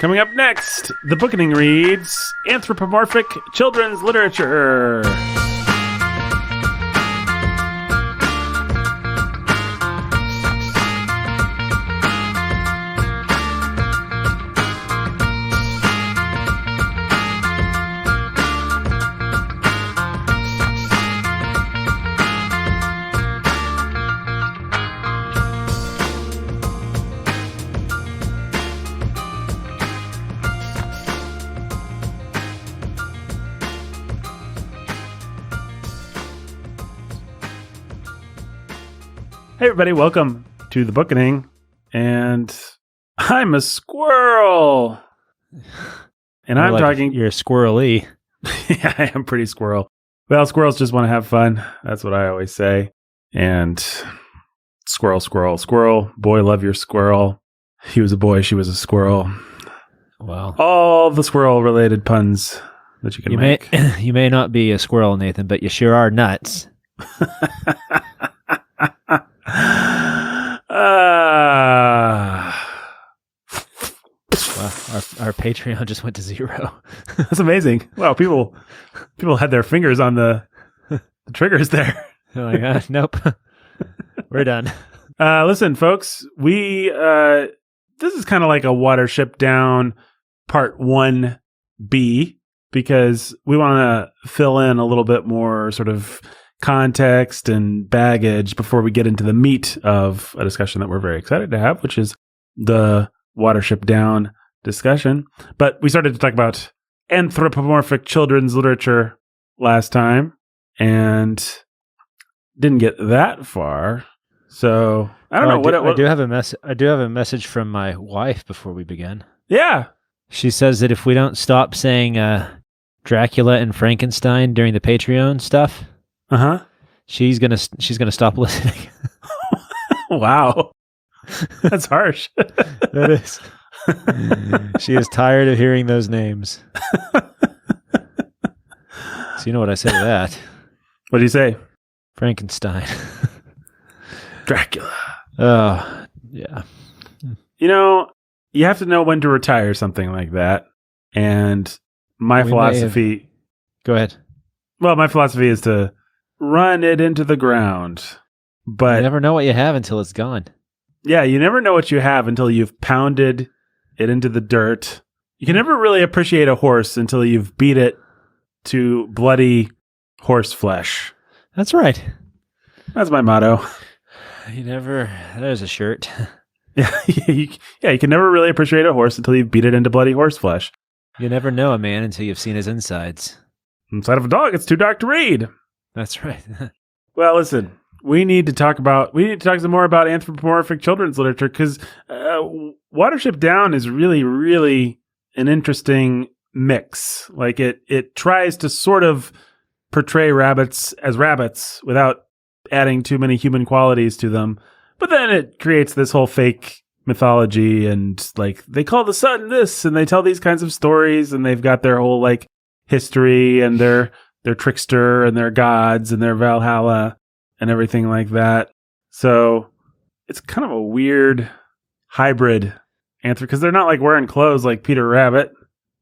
Coming up next, the Bookening reads Anthropomorphic Children's Literature. Hey everybody, welcome to the Bookening, and I'm a squirrel, and I'm talking... You're squirrely. Yeah, I am pretty squirrel. Well, squirrels just want to have fun. That's what I always say. And squirrel, squirrel, squirrel. Boy, love your squirrel. He was a boy, she was a squirrel. Well, all the squirrel-related puns that you can make. You may not be a squirrel, Nathan, but you sure are nuts. Our Patreon just went to 0. That's amazing. Wow, people had their fingers on the triggers there. Oh my god, nope. We're done. Listen, folks, we this is kind of like a Watership Down Part 1B, because we want to fill in a little bit more sort of context and baggage before we get into the meat of a discussion that we're very excited to have, which is the Watership Down discussion. But we started to talk about anthropomorphic children's literature last time and didn't get that far. So I don't know. I do have a message from my wife before we begin. Yeah. She says that if we don't stop saying Dracula and Frankenstein during the Patreon stuff, she's gonna stop listening. Wow. That's harsh. That is. She is tired of hearing those names. So you know what I say to that? What do you say? Frankenstein. Dracula. Oh, yeah. You know, you have to know when to retire something like that. And my philosophy... Go ahead. Well, my philosophy is to run it into the ground. But you never know what you have until it's gone. Yeah, you never know what you have until you've pounded it into the dirt. You can never really appreciate a horse until you've beat it to bloody horse flesh. That's right. That's my motto. There's a shirt. Yeah, you can never really appreciate a horse until you've beat it into bloody horse flesh. You never know a man until you've seen his insides. Inside of a dog, it's too dark to read. That's right. Well, listen. We need to talk some more about anthropomorphic children's literature, because Watership Down is really, really an interesting mix. Like it tries to sort of portray rabbits as rabbits without adding too many human qualities to them. But then it creates this whole fake mythology, and like they call the sun this, and they tell these kinds of stories, and they've got their whole like history and their trickster and their gods and their Valhalla and everything like that. So it's kind of a weird hybrid answer, because they're not like wearing clothes like Peter Rabbit.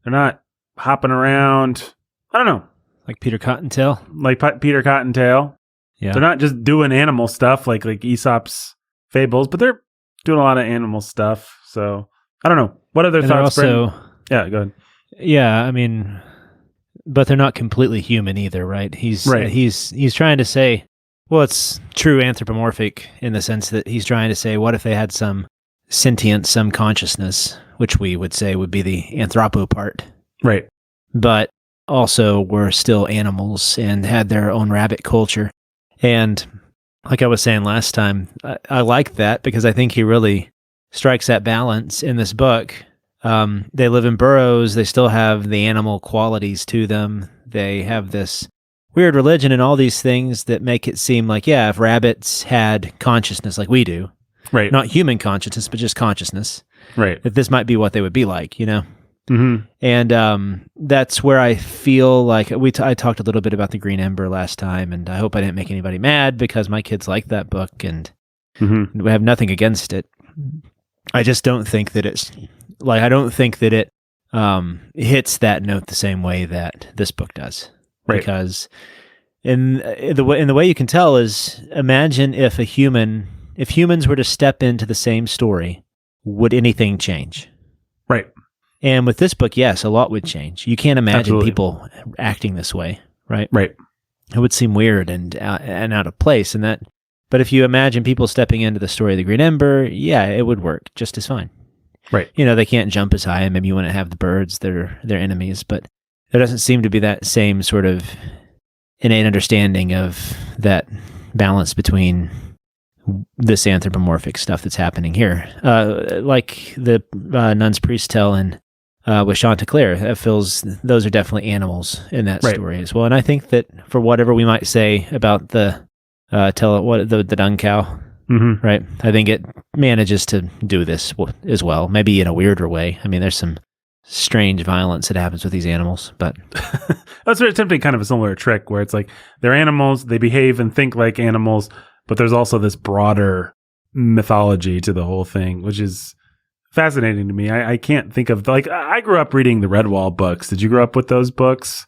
They're not hopping around. I don't know. Like Peter Cottontail? Like Peter Cottontail. Yeah. They're not just doing animal stuff like Aesop's fables, but they're doing a lot of animal stuff. So I don't know. What other thoughts? Also, yeah, go ahead. Yeah, I mean, but they're not completely human either, right? He's trying to say, well, it's true anthropomorphic in the sense that he's trying to say, what if they had some sentience, some consciousness, which we would say would be the anthropo part. Right. But also were still animals and had their own rabbit culture. And like I was saying last time, I like that because I think he really strikes that balance in this book. They live in burrows. They still have the animal qualities to them. They have this weird religion and all these things that make it seem like, yeah, if rabbits had consciousness like we do, right? Not human consciousness, but just consciousness, right? That this might be what they would be like, you know? Mm-hmm. And that's where I feel like I talked a little bit about the Green Ember last time, and I hope I didn't make anybody mad because my kids like that book, and we have nothing against it. I just don't think that it's Like, I don't think that it hits that note the same way that this book does. Right. Because in the way you can tell is, imagine if humans were to step into the same story, would anything change? Right. And with this book, yes, a lot would change. You can't imagine Absolutely. people acting this way, right? Right. It would seem weird and out of place. But if you imagine people stepping into the story of the Green Ember, yeah, it would work just as fine. Right. They can't jump as high, and maybe you want to have the birds that are their enemies, but there doesn't seem to be that same sort of innate understanding of that balance between this anthropomorphic stuff that's happening here. Like the Nun's Priest tell with Chanticleer, that feels those are definitely animals in that story as well. And I think that for whatever we might say about the Dun Cow, right? I think it manages to do this as well, maybe in a weirder way. I mean, there's some strange violence that happens with these animals, but that's very attempting kind of a similar trick where it's like they're animals, they behave and think like animals, but there's also this broader mythology to the whole thing, which is fascinating to me. I can't think of, like, I grew up reading the Redwall books. Did you grow up with those books?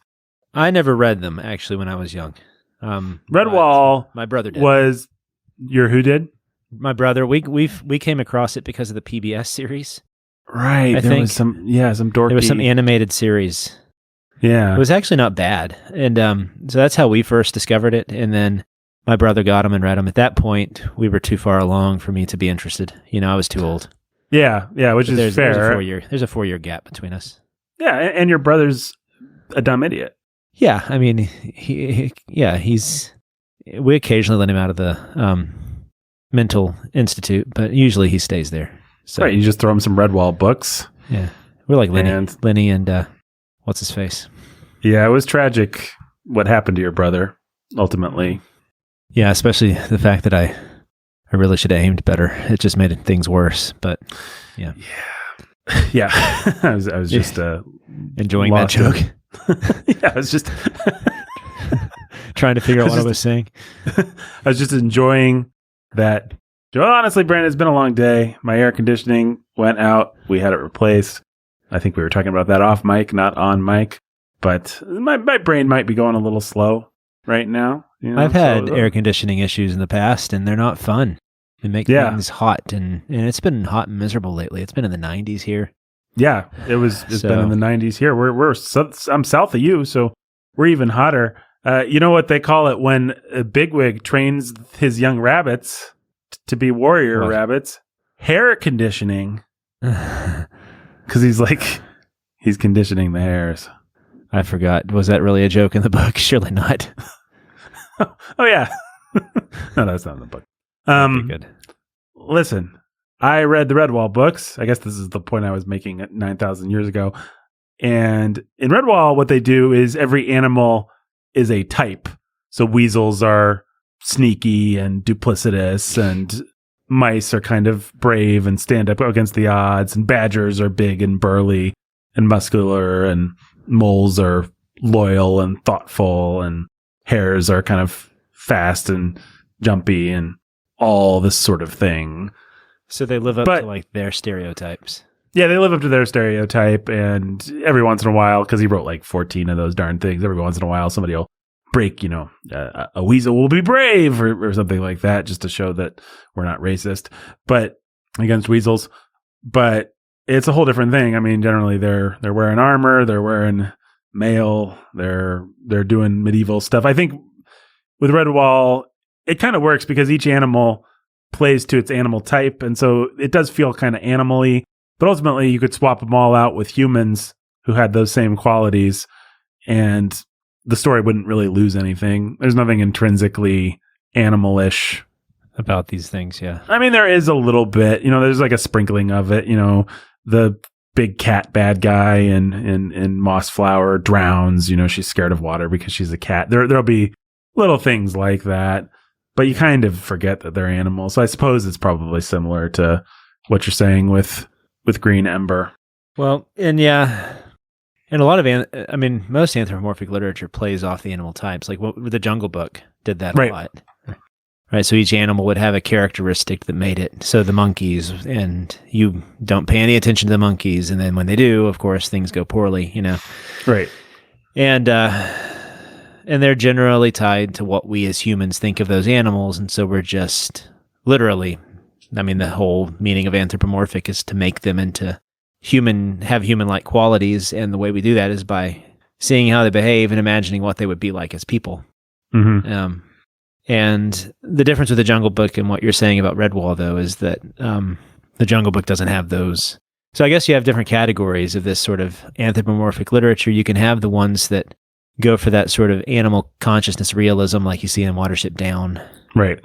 I never read them actually when I was young. Redwall, my brother did. Was your who did? My brother. We came across it because of the PBS series. Right. There was some dorky. There was some animated series. Yeah. It was actually not bad. And so that's how we first discovered it. And then my brother got them and read them. At that point, we were too far along for me to be interested. I was too old. Yeah, which is fair. There's a 4-year gap between us. Yeah, and your brother's a dumb idiot. Yeah, I mean, we occasionally let him out of the mental institute, but usually he stays there. So, right, you just throw him some Redwall books. Yeah, we're like Lenny and what's his face? Yeah, it was tragic what happened to your brother, ultimately. Yeah, especially the fact that I really should have aimed better. It just made things worse, but yeah. I was just enjoying that joke. Yeah, I was just trying to figure out what I was saying. I was just enjoying that. Well, honestly, Brandon, it's been a long day. My air conditioning went out. We had it replaced. I think we were talking about that off mic, not on mic. But my brain might be going a little slow right now. I've had air conditioning issues in the past, and they're not fun. They make things hot, and it's been hot and miserable lately. It's been in the 90s here. Yeah, it's been in the 90s here. I'm south of you, so we're even hotter. You know what they call it when a bigwig trains his young rabbits to be warrior rabbits? Hair conditioning. Because he's conditioning the hairs. I forgot. Was that really a joke in the book? Surely not. Oh yeah. No, that's not in the book. Okay, good. Listen, I read the Redwall books. I guess this is the point I was making at 9,000 years ago. And in Redwall, what they do is every animal is a type. So weasels are sneaky and duplicitous, and mice are kind of brave and stand up against the odds, and badgers are big and burly and muscular, and moles are loyal and thoughtful, and hares are kind of fast and jumpy and all this sort of thing. So they live up to like their stereotypes. Yeah, they live up to their stereotype, and every once in a while, because he wrote like 14 of those darn things, every once in a while somebody will break, a weasel will be brave or something like that, just to show that we're not racist, but against weasels. But it's a whole different thing. I mean, generally they're wearing armor, they're wearing mail, they're doing medieval stuff. I think with Redwall, it kind of works because each animal plays to its animal type, and so it does feel kind of animal-y. But ultimately, you could swap them all out with humans who had those same qualities, and the story wouldn't really lose anything. There's nothing intrinsically animalish about these things, yeah. I mean, there is a little bit. There's like a sprinkling of it. The big cat bad guy in Mossflower drowns. She's scared of water because she's a cat. There'll be little things like that, but you kind of forget that they're animals. So I suppose it's probably similar to what you're saying with Green Ember. Well, and yeah, and a lot of, most anthropomorphic literature plays off the animal types. Like the Jungle Book did that a lot. right? So each animal would have a characteristic that made it. So the monkeys, and you don't pay any attention to the monkeys, and then when they do, of course, things go poorly, Right. And they're generally tied to what we as humans think of those animals, and so we're just literally, the whole meaning of anthropomorphic is to make them into have human-like qualities, and the way we do that is by seeing how they behave and imagining what they would be like as people. Mm-hmm. And the difference with the Jungle Book and what you're saying about Redwall, though, is that the Jungle Book doesn't have those. So I guess you have different categories of this sort of anthropomorphic literature. You can have the ones that go for that sort of animal consciousness realism like you see in Watership Down. Right.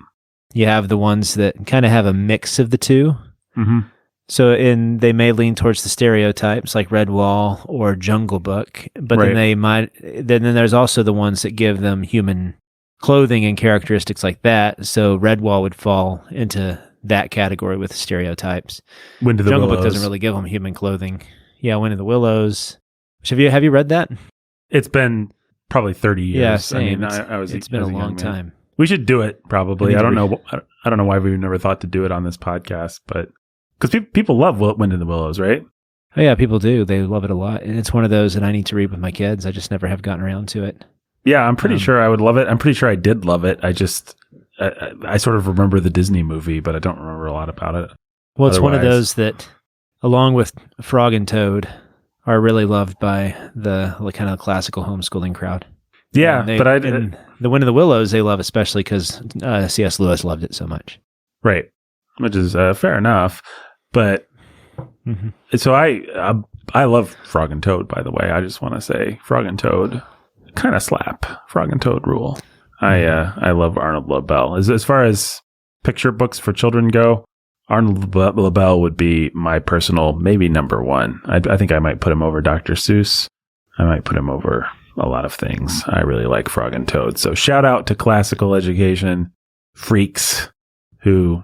You have the ones that kind of have a mix of the two. Mm-hmm. So they may lean towards the stereotypes like Redwall or Jungle Book, but Right. then there's also the ones that give them human clothing and characteristics like that. So Redwall would fall into that category with stereotypes. Wind of the Jungle Willows. Book doesn't really give them human clothing. Yeah, Wind of the Willows. Have you read that? It's been probably 30 years. Yeah, same. It's been a young long man. time. We should do it probably. I I need don't to know. I don't know why we've never thought to do it on this podcast, but because people love Wind in the Willows, right? Oh yeah, people do. They love it a lot, and it's one of those that I need to read with my kids. I just never have gotten around to it. Yeah, I'm pretty sure I would love it. I'm pretty sure I did love it. I sort of remember the Disney movie, but I don't remember a lot about it. Well, it's one of Otherwise- those that, along with Frog and Toad, are really loved by the kind of classical homeschooling crowd. Yeah, and the Wind of the Willows they love especially because C.S. Lewis loved it so much. right, which is fair enough. But so I love Frog and Toad. By the way, I just want to say Frog and Toad kind of slap. Frog and Toad rule. I love Arnold Lobel. As far as picture books for children go, Arnold Lobel would be my personal maybe number one. I think I might put him over Dr. Seuss. I might put him over a lot of things. I really like Frog and Toad. So shout out to classical education freaks who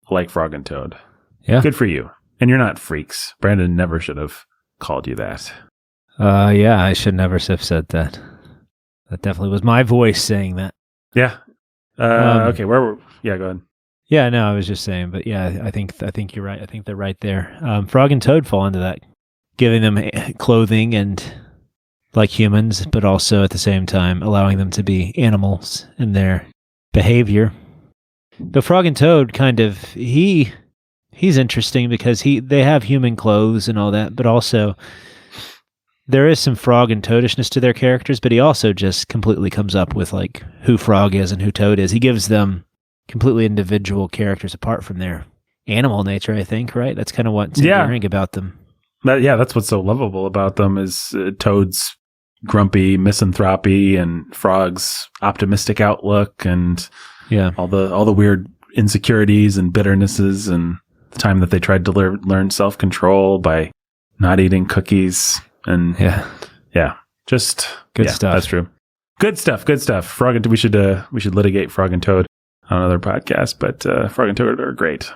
like Frog and Toad. Yeah. Good for you. And you're not freaks. Brandon never should have called you that. Yeah, I should never have said that. That definitely was my voice saying that. Yeah. Okay. Go ahead. Yeah, no, I was just saying, but yeah, I think you're right. I think they're right there. Frog and Toad fall into that, giving them clothing and like humans, but also at the same time allowing them to be animals in their behavior. The Frog and Toad kind of he's interesting because they have human clothes and all that, but also there is some Frog and Toadishness to their characters, but he also just completely comes up with like who Frog is and who Toad is. He gives them completely individual characters apart from their animal nature, I think, right? That's kind of what's endearing about them. That's what's so lovable about them is Toad's grumpy misanthropy and Frog's optimistic outlook and all the weird insecurities and bitternesses and the time that they tried to learn self-control by not eating cookies and just good stuff. That's true. Good stuff. Frog and we should litigate Frog and Toad on another podcast, but Frog and Toad are great.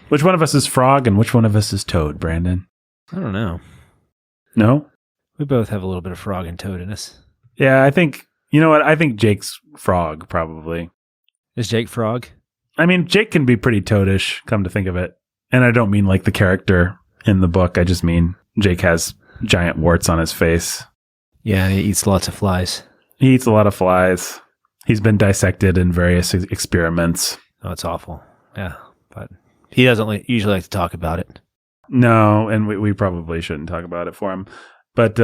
Which one of us is Frog and which one of us is Toad, Brandon? I don't know. No? We both have a little bit of Frog and Toad in us. Yeah, I think, you know what? I think Jake's Frog, probably. Is Jake Frog? I mean, Jake can be pretty toadish, come to think of it. And I don't mean like the character in the book. I just mean Jake has giant warts on his face. Yeah, he eats lots of flies. He eats a lot of flies. He's been dissected in various experiments. Oh, it's awful. Yeah, but he doesn't usually like to talk about it. No, and we probably shouldn't talk about it for him. But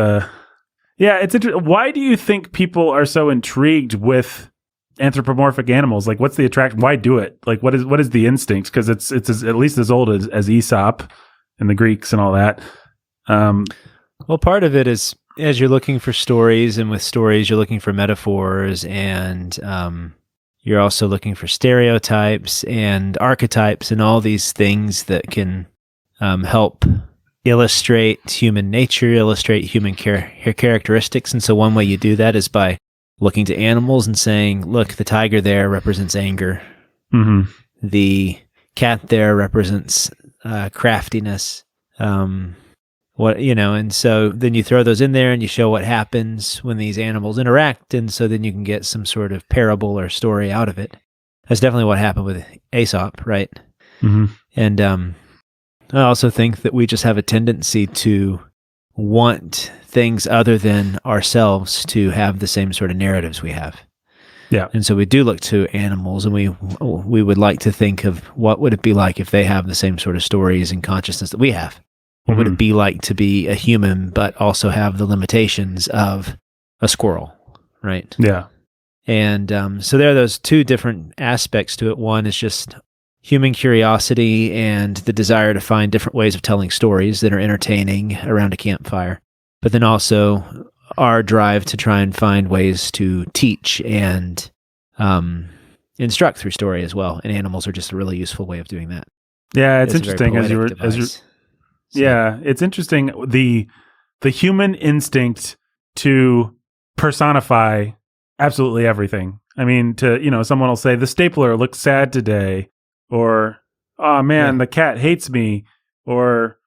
it's interesting. Why do you think people are so intrigued with anthropomorphic animals? Like, what's the attraction? Why do it? Like, what is the instinct? Because it's at least as old as Aesop and the Greeks and all that. Well, part of it is as you're looking for stories, and with stories, you're looking for metaphors, and you're also looking for stereotypes and archetypes and all these things that can help illustrate human nature, illustrate human characteristics. And so one way you do that is by looking to animals and saying, look, the tiger there represents anger. Mm-hmm. The cat there represents craftiness. And so then you throw those in there and you show what happens when these animals interact. And so then you can get some sort of parable or story out of it. That's definitely what happened with Aesop, right? Mm-hmm. And I also think that we just have a tendency to want things other than ourselves to have the same sort of narratives we have. Yeah. And so we do look to animals, and we would like to think of what would it be like if they have the same sort of stories and consciousness that we have. What would it be like to be a human, but also have the limitations of a squirrel, right? Yeah. And so there are those two different aspects to it. One is just human curiosity and the desire to find different ways of telling stories that are entertaining around a campfire. But then also our drive to try and find ways to teach and instruct through story as well. And animals are just a really useful way of doing that. Yeah, it's interesting it's interesting the human instinct to personify absolutely everything. I mean, someone will say the stapler looks sad today, or oh man, the cat hates me, or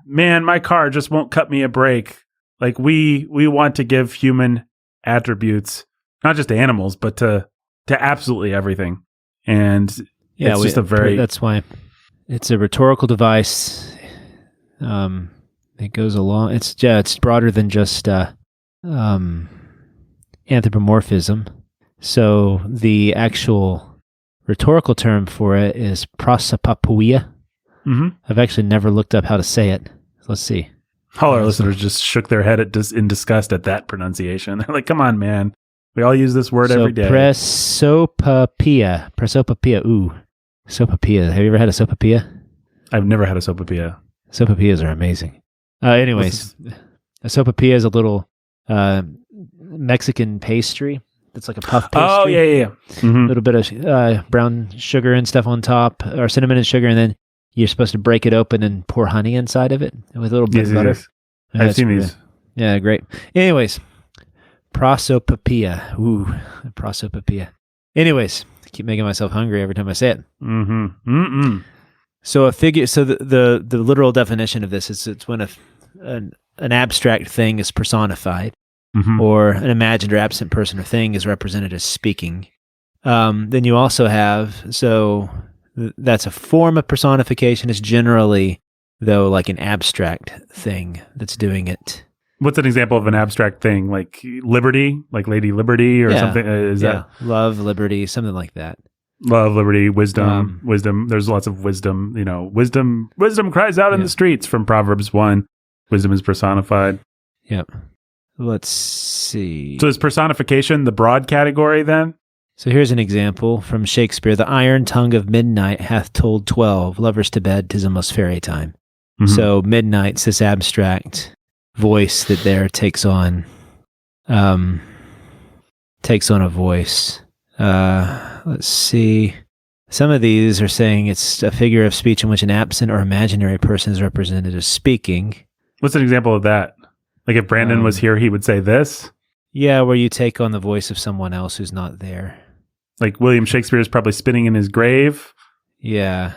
man, my car just won't cut me a break. Like we want to give human attributes, not just to animals, but to absolutely everything. And it's just that's why it's a rhetorical device. It goes along. It's broader than just anthropomorphism. So the actual rhetorical term for it is prosopopoeia. Mm-hmm. I've actually never looked up how to say it. Let's see. All our listeners just shook their head in disgust at that pronunciation. They're like, "Come on, man! We all use this word every day." Prosopopoeia. Ooh, sopopoeia. Have you ever had a sopopoeia? I've never had a sopopoeia. Sopopoeias are amazing. Anyways, a sopopoeia is a little Mexican pastry. It's like a puff pastry. Oh, yeah. Mm-hmm. A little bit of brown sugar and stuff on top, or cinnamon and sugar, and then you're supposed to break it open and pour honey inside of it with a little bit of butter. Yes. I've seen these. Yeah, great. Anyways, prosopopoeia. Ooh, prosopopoeia. Anyways, I keep making myself hungry every time I say it. Mm-hmm. Mm-mm. So a figure. So the literal definition of this is it's when an abstract thing is personified, mm-hmm. or an imagined or absent person or thing is represented as speaking. Then you also have that's a form of personification. It's generally though like an abstract thing that's doing it. What's an example of an abstract thing? Like liberty, like Lady Liberty, or something? That love, liberty, something like that? Love, liberty, wisdom, wisdom. There's lots of wisdom. Wisdom cries out in the streets from Proverbs 1. Wisdom is personified. Yep. Let's see. So is personification the broad category then? So here's an example from Shakespeare. The iron tongue of midnight hath told 12 lovers to bed, 'tis almost fairy time. Mm-hmm. So midnight's this abstract voice that there takes on a voice. Let's see. Some of these are saying it's a figure of speech in which an absent or imaginary person is represented as speaking. What's an example of that? Like if Brandon was here, he would say this? Yeah, where you take on the voice of someone else who's not there. Like William Shakespeare is probably spinning in his grave? Yeah.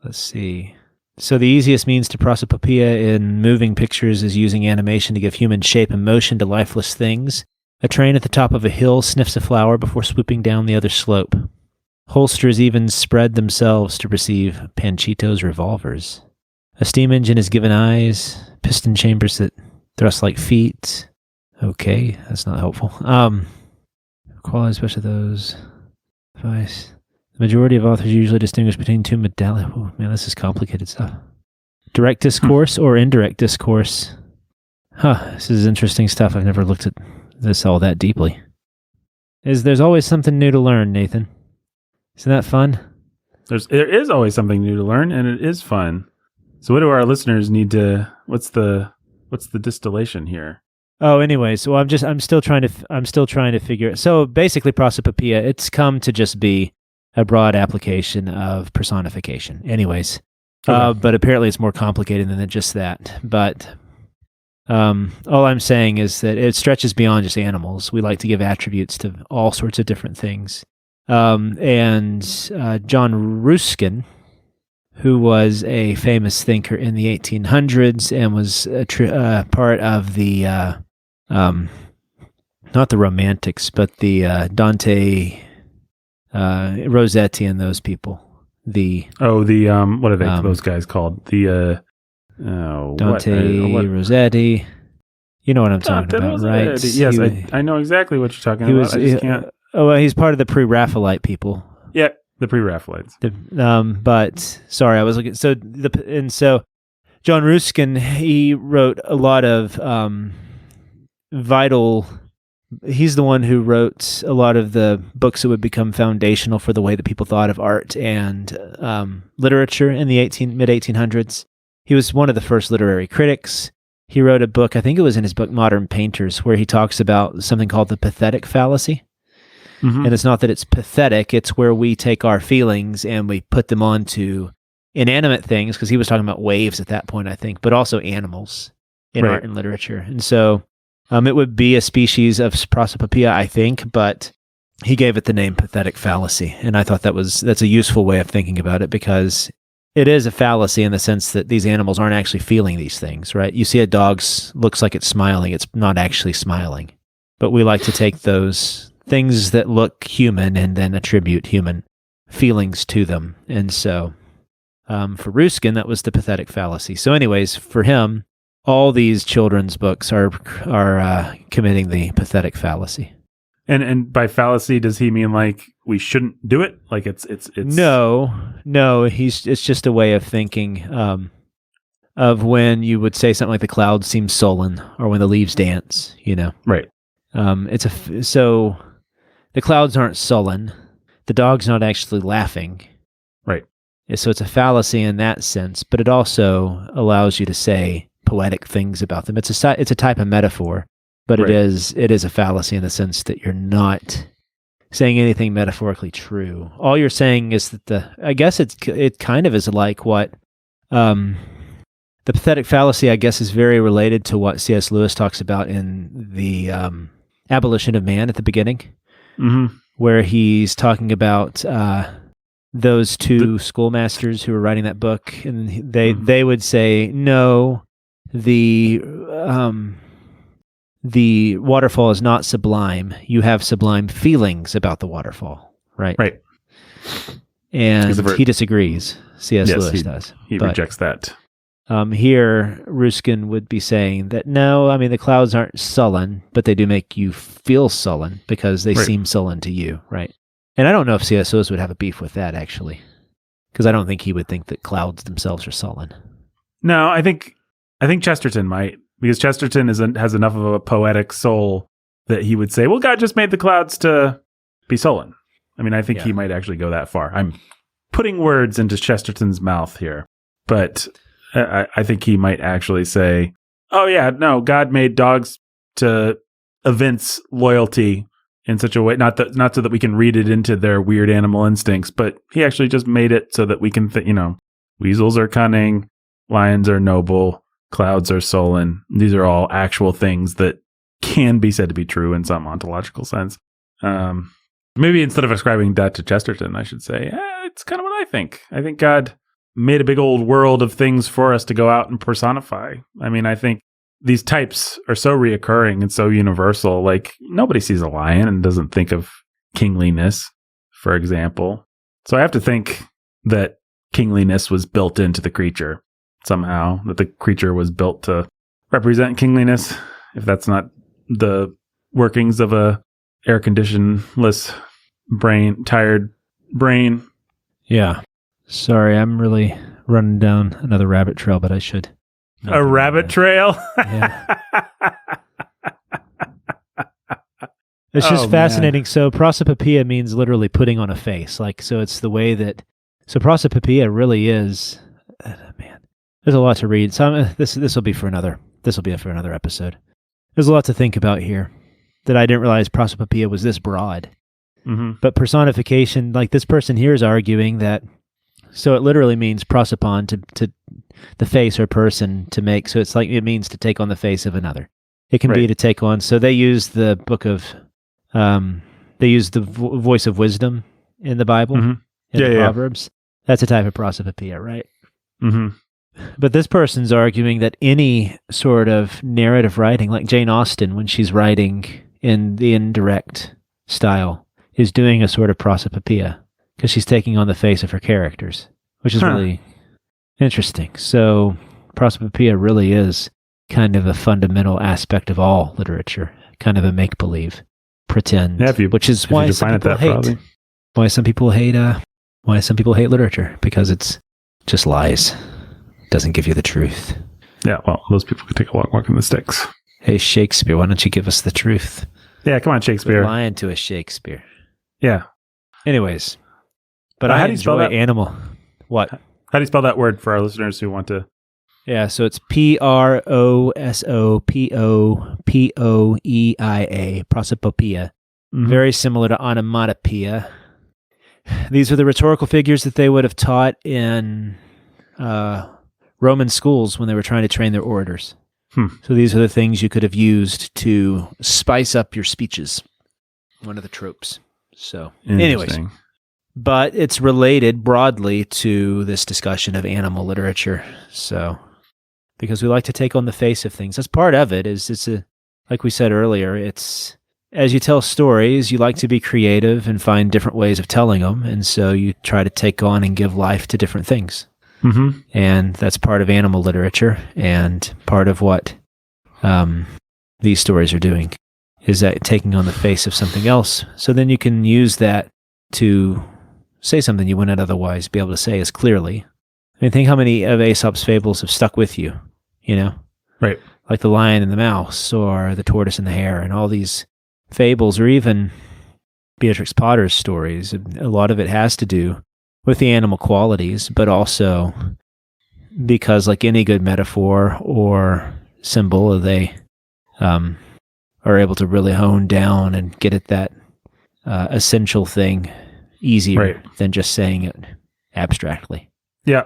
Let's see. So the easiest means to prosopopoeia in moving pictures is using animation to give human shape and motion to lifeless things. A train at the top of a hill sniffs a flower before swooping down the other slope. Holsters even spread themselves to receive Panchito's revolvers. A steam engine is given eyes, piston chambers that thrust like feet. Okay, that's not helpful. Quality, especially those. Device. The majority of authors usually distinguish between two modalities. Oh, man, this is complicated stuff. Direct discourse or indirect discourse. This is interesting stuff. I've never looked at this all that deeply. There's always something new to learn, Nathan. Isn't that fun? There is always something new to learn, and it is fun. So what do our listeners need to, what's the distillation here? Oh, anyways, so I'm still trying to figure it. So basically prosopopoeia, it's come to just be a broad application of personification. Anyways, okay. But apparently it's more complicated than just that. But all I'm saying is that it stretches beyond just animals. We like to give attributes to all sorts of different things. And John Ruskin, who was a famous thinker in the 1800s and was part of the, not the Romantics, but the Dante Rossetti and those people. What are they? Those guys called Dante Rossetti. You know what I'm talking about, right? Yes, I know exactly what you're talking about. I just can't. He's part of the pre-Raphaelite people. Yeah, the pre-Raphaelites. But sorry, I was looking. So John Ruskin, he wrote a lot of vital. He's the one who wrote a lot of the books that would become foundational for the way that people thought of art and literature in the mid-1800s. He was one of the first literary critics. He wrote a book, I think it was in his book Modern Painters, where he talks about something called the pathetic fallacy. Mm-hmm. And it's not that it's pathetic, it's where we take our feelings and we put them onto inanimate things, because he was talking about waves at that point, I think, but also animals in art and literature. And so it would be a species of prosopopoeia, I think, but he gave it the name pathetic fallacy. And I thought that's a useful way of thinking about it, because it is a fallacy in the sense that these animals aren't actually feeling these things, right? You see a dog looks like it's smiling. It's not actually smiling. But we like to take those things that look human and then attribute human feelings to them. And so for Ruskin, that was the pathetic fallacy. So anyways, for him, all these children's books are committing the pathetic fallacy. And by fallacy, does he mean like we shouldn't do it? Like it's No. It's just a way of thinking of when you would say something like the clouds seem sullen, or when the leaves dance. Right. So the clouds aren't sullen. The dog's not actually laughing. Right. So it's a fallacy in that sense, but it also allows you to say poetic things about them. It's a type of metaphor. But it is a fallacy in the sense that you're not saying anything metaphorically true. All you're saying is that I guess it kind of is like what the pathetic fallacy, I guess, is very related to what C.S. Lewis talks about in the Abolition of Man at the beginning, mm-hmm. where he's talking about those two schoolmasters who were writing that book, and they would say, no, the waterfall is not sublime. You have sublime feelings about the waterfall, right? Right. And he disagrees. C.S. Lewis does. He rejects that. Here, Ruskin would be saying that, no, I mean, the clouds aren't sullen, but they do make you feel sullen because they seem sullen to you, right? And I don't know if C.S. Lewis would have a beef with that, actually, because I don't think he would think that clouds themselves are sullen. No, I think Chesterton might. Because Chesterton has enough of a poetic soul that he would say, well, God just made the clouds to be sullen. I mean, I think he might actually go that far. I'm putting words into Chesterton's mouth here. But I think he might actually say, oh, yeah, no, God made dogs to evince loyalty in such a way, not so that we can read it into their weird animal instincts, but he actually just made it so that we can, weasels are cunning, lions are noble, clouds are sullen. These are all actual things that can be said to be true in some ontological sense. Maybe instead of ascribing that to Chesterton, I should say, it's kind of what I think. I think God made a big old world of things for us to go out and personify. I mean, I think these types are so reoccurring and so universal. Like, nobody sees a lion and doesn't think of kingliness, for example. So I have to think that kingliness was built into the creature. Somehow, that the creature was built to represent kingliness, if that's not the workings of a air-conditioned-less tired brain. Yeah. Sorry, I'm really running down another rabbit trail, but I should. A rabbit trail? Yeah. It's just fascinating. Man. So prosopopoeia means literally putting on a face. So it's the way that... So prosopopoeia really is... man. There's a lot to read. So this will be for another episode. There's a lot to think about here that I didn't realize prosopopoeia was this broad. Mm-hmm. But personification, like this person here is arguing that, so it literally means prosopon to the face or person to make. So it's like it means to take on the face of another. It can be to take on. So they use the book of, they use the voice of wisdom in the Bible, in the Proverbs. That's a type of prosopopoeia, right? Mm-hmm. But this person's arguing that any sort of narrative writing, like Jane Austen, when she's writing in the indirect style, is doing a sort of prosopopoeia because she's taking on the face of her characters, which is really interesting. So prosopopoeia really is kind of a fundamental aspect of all literature, kind of a make-believe, pretend, which is why some people hate. Why some people hate literature, because it's just lies. It doesn't give you the truth. Yeah, well, those people could take a walk in the sticks. Hey, Shakespeare, why don't you give us the truth? Yeah, come on, Shakespeare. Quit lying to us, Shakespeare. Yeah. Anyways, but I enjoy animal. What? How do you spell that word for our listeners who want to? Yeah, so it's Prosopopoeia, prosopopoeia. Very similar to onomatopoeia. These are the rhetorical figures that they would have taught in Roman schools when they were trying to train their orators. So these are the things you could have used to spice up your speeches. One of the tropes. So, anyways, but it's related broadly to this discussion of animal literature. So, because we like to take on the face of things, that's part of it. Like we said earlier, it's as you tell stories, you like to be creative and find different ways of telling them, and so you try to take on and give life to different things. And that's part of animal literature, and part of what these stories are doing is that taking on the face of something else. So then you can use that to say something you wouldn't otherwise be able to say as clearly. I mean, think how many of Aesop's fables have stuck with you, Right. Like the lion and the mouse, or the tortoise and the hare, and all these fables, or even Beatrix Potter's stories. A lot of it has to do with the animal qualities, but also because, like any good metaphor or symbol, they are able to really hone down and get at that essential thing easier than just saying it abstractly. Yeah.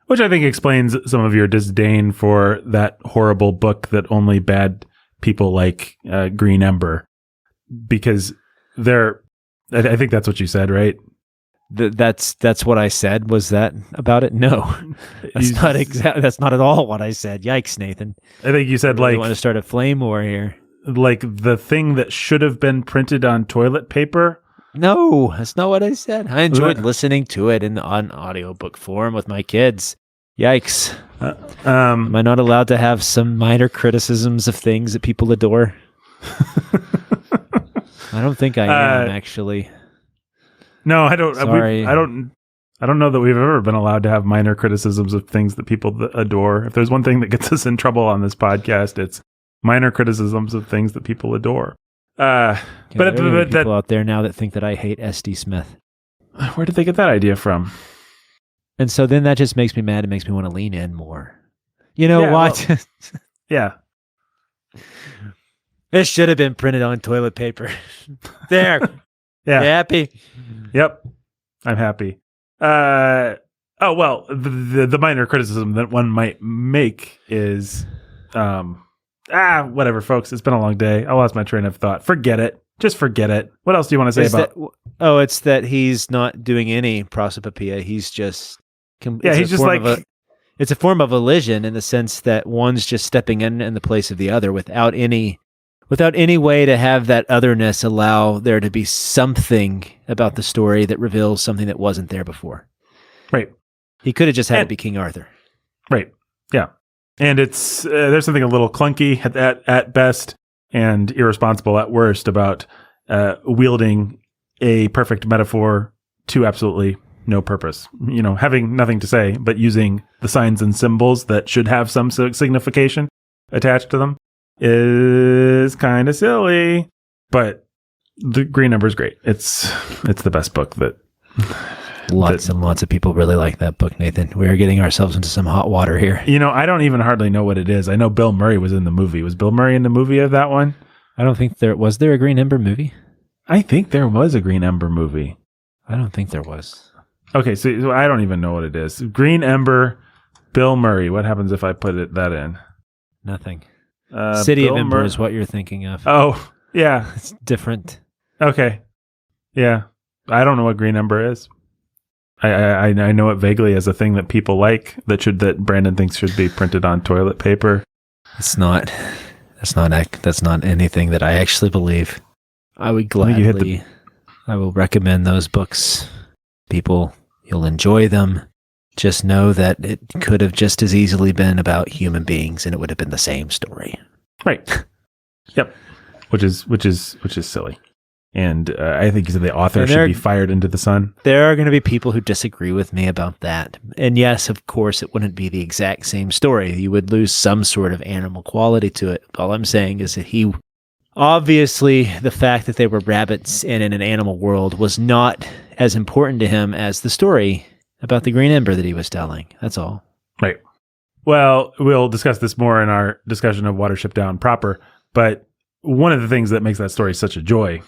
Which I think explains some of your disdain for that horrible book that only bad people like Green Ember. Because I think that's what you said, right? That's what I said. Was that about it? No, that's not at all what I said. Yikes, Nathan. I think you said you want to start a flame war here. Like the thing that should have been printed on toilet paper. No, that's not what I said. I enjoyed listening to it on audiobook form with my kids. Yikes. Am I not allowed to have some minor criticisms of things that people adore? I don't think I am, actually. No, I don't. Sorry. I don't know that we've ever been allowed to have minor criticisms of things that people adore. If there's one thing that gets us in trouble on this podcast, it's minor criticisms of things that people adore. But there are people out there now that think that I hate S.D. Smith. Where did they get that idea from? And so then that just makes me mad. It makes me want to lean in more. You know what? Well, yeah. It should have been printed on toilet paper. There. Yeah. You happy? Yep. I'm happy. Well, the minor criticism that one might make is, whatever, folks. It's been a long day. I lost my train of thought. Forget it. Just forget it. What else do you want to say about? It's that he's not doing any prosopopoeia. He's just. He's just like. It's a form of elision in the sense that one's just stepping in the place of the other without any way to have that otherness allow there to be something about the story that reveals something that wasn't there before. Right. He could have just had it be King Arthur. Right. Yeah. And it's there's something a little clunky at best and irresponsible at worst about wielding a perfect metaphor to absolutely no purpose. Having nothing to say, but using the signs and symbols that should have some signification attached to them is kind of silly. But the Green Ember is great. It's the best book that. Lots and lots of people really like that book, Nathan. We are getting ourselves into some hot water here. I don't even hardly know what it is. I know Bill Murray was in the movie. Was Bill Murray in the movie of that one? I don't think there was. There a Green Ember movie? I think there was a Green Ember movie. I don't think there was. Okay, so I don't even know what it is. Green Ember, Bill Murray. What happens if I put that in? Nothing. City Bill of Ember is what you're thinking of. Oh, yeah. It's different. Okay. Yeah. I don't know what Green Ember is. I know it vaguely as a thing that people like that Brandon thinks should be printed on toilet paper. It's not. That's not anything that I actually believe. I would gladly I will recommend those books. People, you'll enjoy them. Just know that it could have just as easily been about human beings, and it would have been the same story. Right. Yep. Which is silly. And I think you said the author should be fired into the sun. There are going to be people who disagree with me about that. And yes, of course, it wouldn't be the exact same story. You would lose some sort of animal quality to it. All I'm saying is that obviously, the fact that they were rabbits and in an animal world was not as important to him as the story about the Green Ember that he was telling. That's all. Right. Well, we'll discuss this more in our discussion of Watership Down proper. But one of the things that makes that story such a joy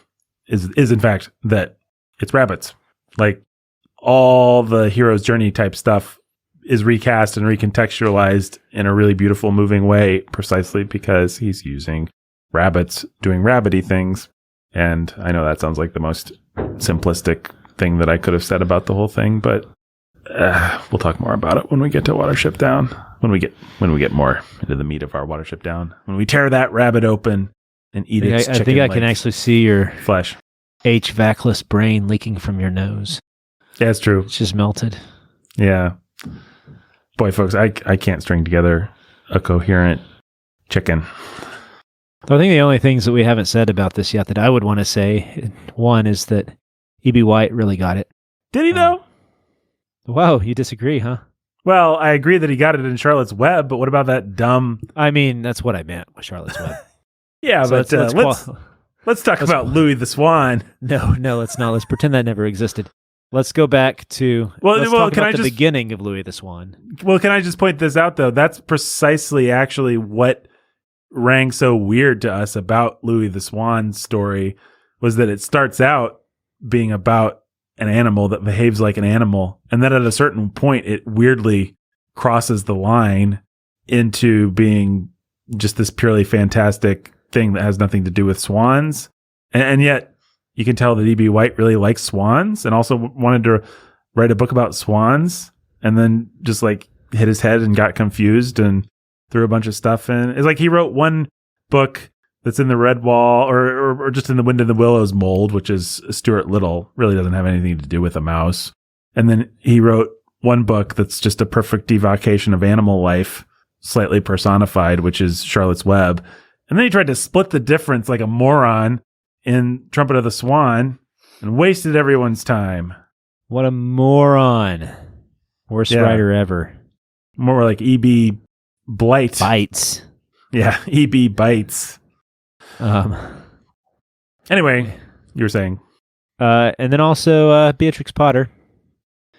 is in fact that it's rabbits. Like all the hero's journey type stuff is recast and recontextualized in a really beautiful, moving way, precisely because he's using rabbits doing rabbity things. And I know that sounds like the most simplistic thing that I could have said about the whole thing, but we'll talk more about it when we get to Watership Down. When we get more into the meat of our Watership Down, when we tear that rabbit open and eat its chicken. I think I can actually see your flesh. H-vacless brain leaking from your nose. Yeah, it's true. It's just melted. Yeah. Boy, folks, I can't string together a coherent chicken. I think the only things that we haven't said about this yet that I would want to say, one is that E.B. White really got it. Did he, though? Wow, you disagree, huh? Well, I agree that he got it in Charlotte's Web, but what about that dumb... I mean, that's what I meant with Charlotte's Web. Yeah, so but let's talk about Louis the Swan. No, let's not. Let's pretend that never existed. Let's go back to talk about the beginning of Louis the Swan. Well, can I just point this out, though? That's precisely actually what rang so weird to us about Louis the Swan's story, was that it starts out being about an animal that behaves like an animal, and then at a certain point, it weirdly crosses the line into being just this purely fantastic thing that has nothing to do with swans. And yet you can tell that E.B. White really likes swans and also wanted to write a book about swans, and then just like hit his head and got confused and threw a bunch of stuff in. It's like he wrote one book that's in the Red Wall or just in the Wind in the Willows mold, which is Stuart Little, really doesn't have anything to do with a mouse. And then he wrote one book that's just a perfect evocation of animal life, slightly personified, which is Charlotte's Web. And then he tried to split the difference like a moron in Trumpet of the Swan and wasted everyone's time. What a moron. Worst writer ever. More like E.B. Blight. Bites. Yeah, E.B. Bites. Anyway, you were saying. And then also Beatrix Potter.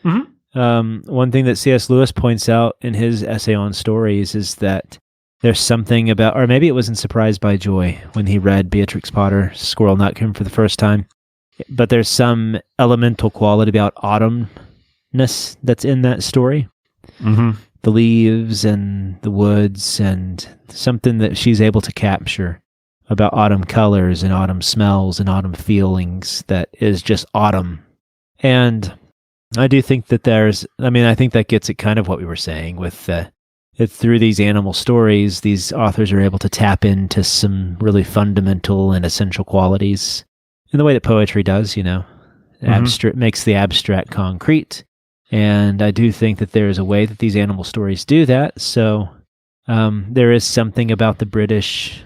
Mm-hmm. One thing that C.S. Lewis points out in his essay on stories is that there's something about, or maybe it was in Surprised by Joy when he read Beatrix Potter, Squirrel Nutcombe for the first time. But there's some elemental quality about autumnness that's in that story. Mm-hmm. The leaves and the woods and something that she's able to capture about autumn colors and autumn smells and autumn feelings that is just autumn. And I do think that I think that gets at kind of what we were saying with through these animal stories, these authors are able to tap into some really fundamental and essential qualities in the way that poetry does, makes the abstract concrete. And I do think that there is a way that these animal stories do that. So there is something about the British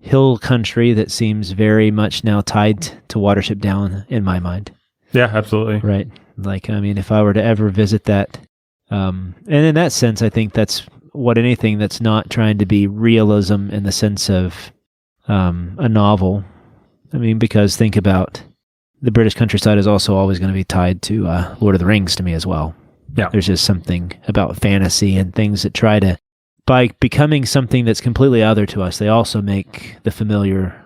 hill country that seems very much now tied to Watership Down in my mind. Yeah, absolutely. Right. Like, I mean, if I were to ever visit that, and in that sense, I think that's what anything that's not trying to be realism in the sense of a novel. I mean, because think about the British countryside is also always going to be tied to Lord of the Rings to me as well. Yeah. There's just something about fantasy and things that try to, by becoming something that's completely other to us, they also make the familiar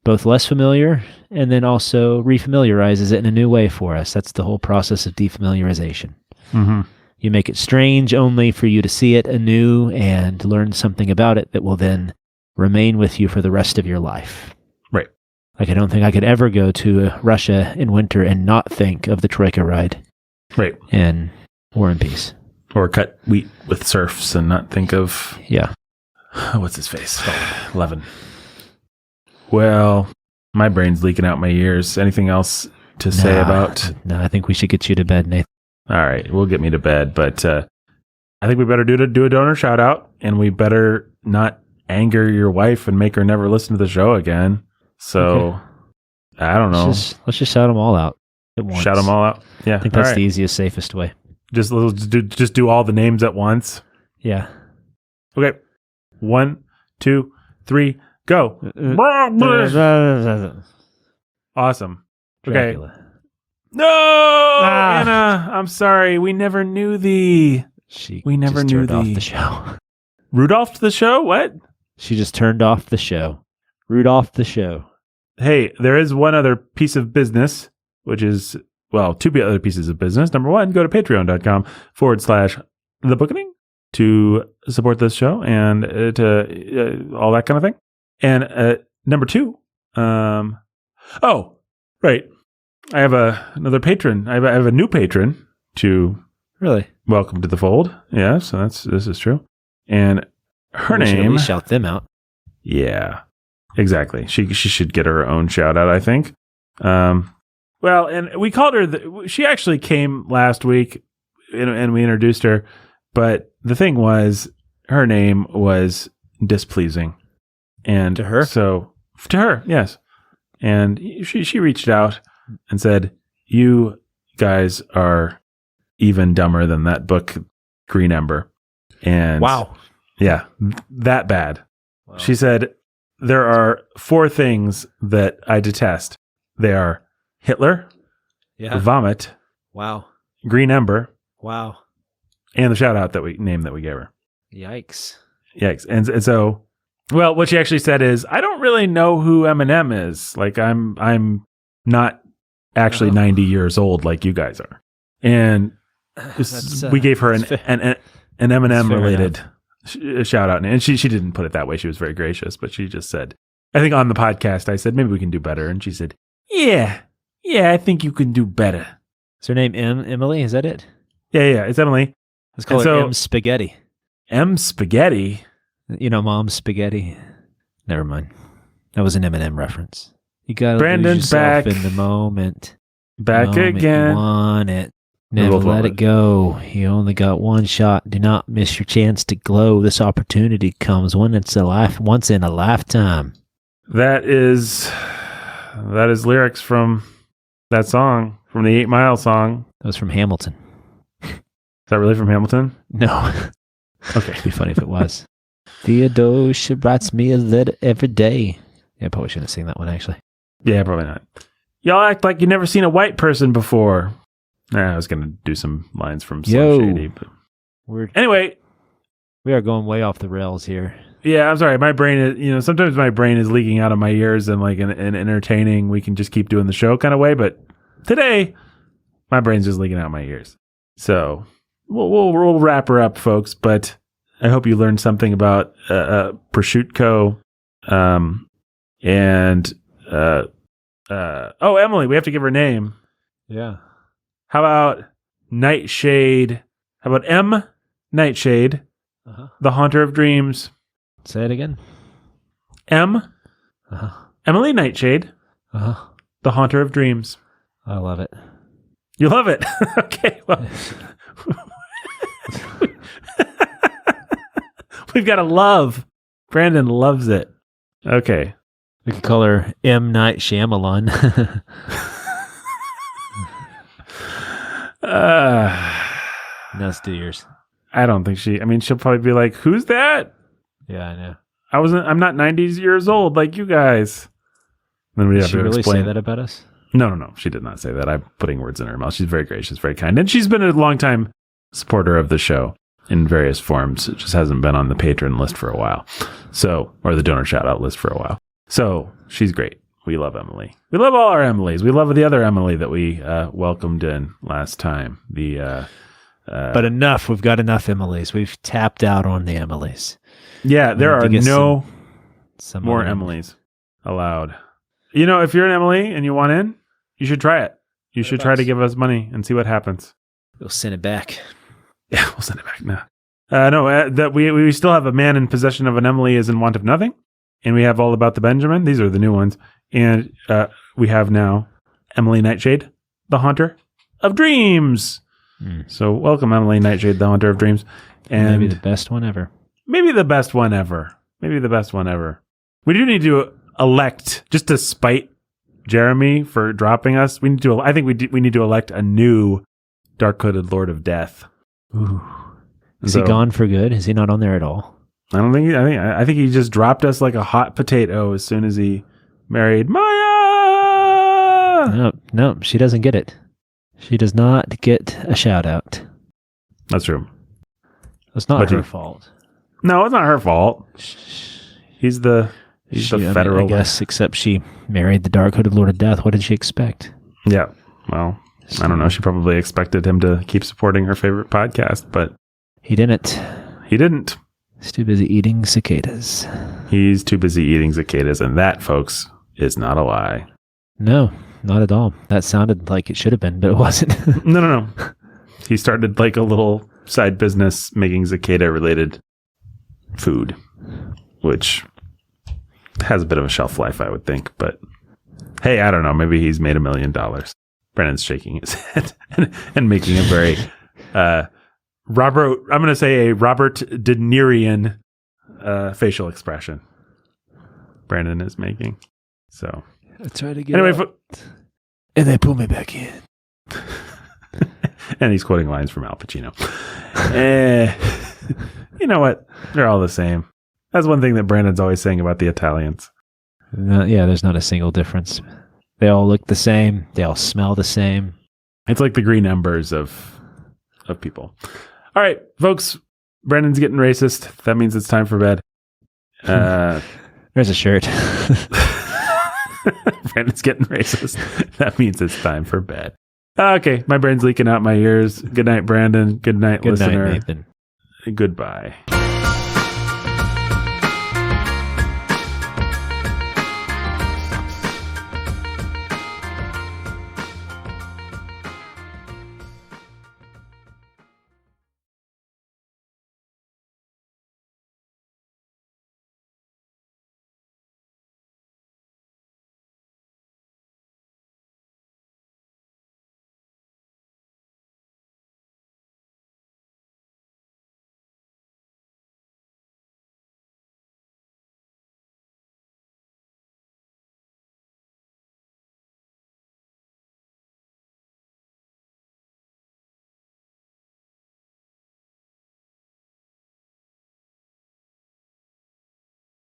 both less familiar and then also refamiliarizes it in a new way for us. That's the whole process of defamiliarization. Mm-hmm. You make it strange only for you to see it anew and learn something about it that will then remain with you for the rest of your life. Right. Like, I don't think I could ever go to Russia in winter and not think of the Troika ride. Right. And War and Peace. Or cut wheat with serfs and not think of... Yeah. What's his face? Levin. Well, my brain's leaking out my ears. Anything else to say about? No, I think we should get you to bed, Nathan. All right, we'll get me to bed, but I think we better do a donor shout out, and we better not anger your wife and make her never listen to the show again. So I don't know. Let's just shout them all out at once. Shout them all out. Yeah, I think that's the easiest, safest way. Just do all the names at once. Yeah. Okay. 1, 2, 3, go. Awesome. Dracula. Okay. No, Anna, I'm sorry. We never knew thee. We never knew turned off the show. Rudolph the show? What? She just turned off the show. Rudolph the show. Hey, there is one other piece of business, which is, well, two other pieces of business. Number one, go to patreon.com/thebookening to support this show and to all that kind of thing. And number two, right. I have another patron. I have a new patron to really welcome to the fold. Yeah, so this is true. And her name. Shout them out. Yeah, exactly. She should get her own shout out, I think. Well, and we called her. She actually came last week, and we introduced her. But the thing was, her name was displeasing, and to her. So to her, yes. And she reached out and said, "You guys are even dumber than that book, Green Ember." And wow, yeah, that bad. Wow. She said, "There are 4 things that I detest. They are Hitler, vomit, wow, Green Ember, wow, and the shout out name that we gave her." Yikes. And so, well, what she actually said is, "I don't really know who Eminem is. Like, I'm not actually 90 years old like you guys are." And we gave her an Eminem related shout out, and she didn't put it that way. She was very gracious, but she just said, I think on the podcast, I said, maybe we can do better. And she said, yeah, I think you can do better. Is her name Emily? Is that it? Yeah, it's Emily. Let's call her M Spaghetti. M Spaghetti? You know, Mom's Spaghetti. Never mind. That was an Eminem reference. You gotta Brandon's lose yourself back in the moment. Back again. You want it. Never let it go. You only got one shot. Do not miss your chance to glow. This opportunity comes once in a lifetime. That is lyrics from that song, from the 8 Mile song. That was from Hamilton. Is that really from Hamilton? No. Okay. It'd be funny if it was. Theodosia writes me a letter every day. Yeah, I probably shouldn't have seen that one, actually. Yeah, probably not. Y'all act like you've never seen a white person before. I was going to do some lines from Slim Shady. But anyway. We are going way off the rails here. Yeah, I'm sorry. My brain is, sometimes my brain is leaking out of my ears and like an entertaining, we can just keep doing the show kind of way. But today, my brain's just leaking out of my ears. So we'll wrap her up, folks. But I hope you learned something about prosciutto. Emily, we have to give her a name. Yeah. How about Nightshade? How about M. Nightshade, the Haunter of Dreams? Say it again. M. Emily Nightshade, the Haunter of Dreams. I love it. You love it? Okay, well. We've got a love. Brandon loves it. Okay. We could call her M. Night Shyamalan. Let's do yours. I don't think she'll probably be like, who's that? Yeah, I know. I'm not 90 years old like you guys. Then we Did have she to really explain say that about us? No. She did not say that. I'm putting words in her mouth. She's very gracious, very kind. And she's been a longtime supporter of the show in various forms. It just hasn't been on the patron list for a while. Or the donor shout out list for a while. So she's great. We love Emily. We love all our Emilys. We love the other Emily that we welcomed in last time. But enough. We've got enough Emilys. We've tapped out on the Emilys. Yeah, there are no some more Emilys allowed. If you're an Emily and you want in, you should try it. You should try to give us money and see what happens. We'll send it back. Yeah, we'll send it back. No. That we still have a man in possession of an Emily is in want of nothing. And we have all about the Benjamin. These are the new ones. And we have now Emily Nightshade, the Haunter of Dreams. So welcome, Emily Nightshade, the Haunter of Dreams. And maybe the best one ever. Maybe the best one ever. Maybe the best one ever. We do need to elect, just to spite Jeremy for dropping us. I think we need to elect a new Dark-Hooded Lord of Death. Ooh. Is he gone for good? Is he not on there at all? I think he just dropped us like a hot potato as soon as he married Maya. No, she doesn't get it. She does not get a shout out. That's true. It's not her fault. No, it's not her fault. He's the federal. I guess, except she married the Dark-Hooded Lord of Death. What did she expect? Yeah. Well, I don't know. She probably expected him to keep supporting her favorite podcast, but he didn't. He didn't. He's too busy eating cicadas. He's too busy eating cicadas, and that, folks, is not a lie. No, not at all. That sounded like it should have been, but it wasn't. No. He started like a little side business making cicada-related food, which has a bit of a shelf life, I would think. But hey, I don't know. Maybe he's made $1 million. Brennan's shaking his head and making a very I'm going to say a Robert De Nirian facial expression. Brandon is making. So I try to get out, and they pull me back in. And he's quoting lines from Al Pacino. You know what? They're all the same. That's one thing that Brandon's always saying about the Italians. There's not a single difference. They all look the same. They all smell the same. It's like the green embers of people. All right, folks. Brandon's getting racist. That means it's time for bed. There's a shirt. Brandon's getting racist. That means it's time for bed. Okay, my brain's leaking out my ears. Good night, Brandon. Good night, listener. Good night, Nathan. Goodbye.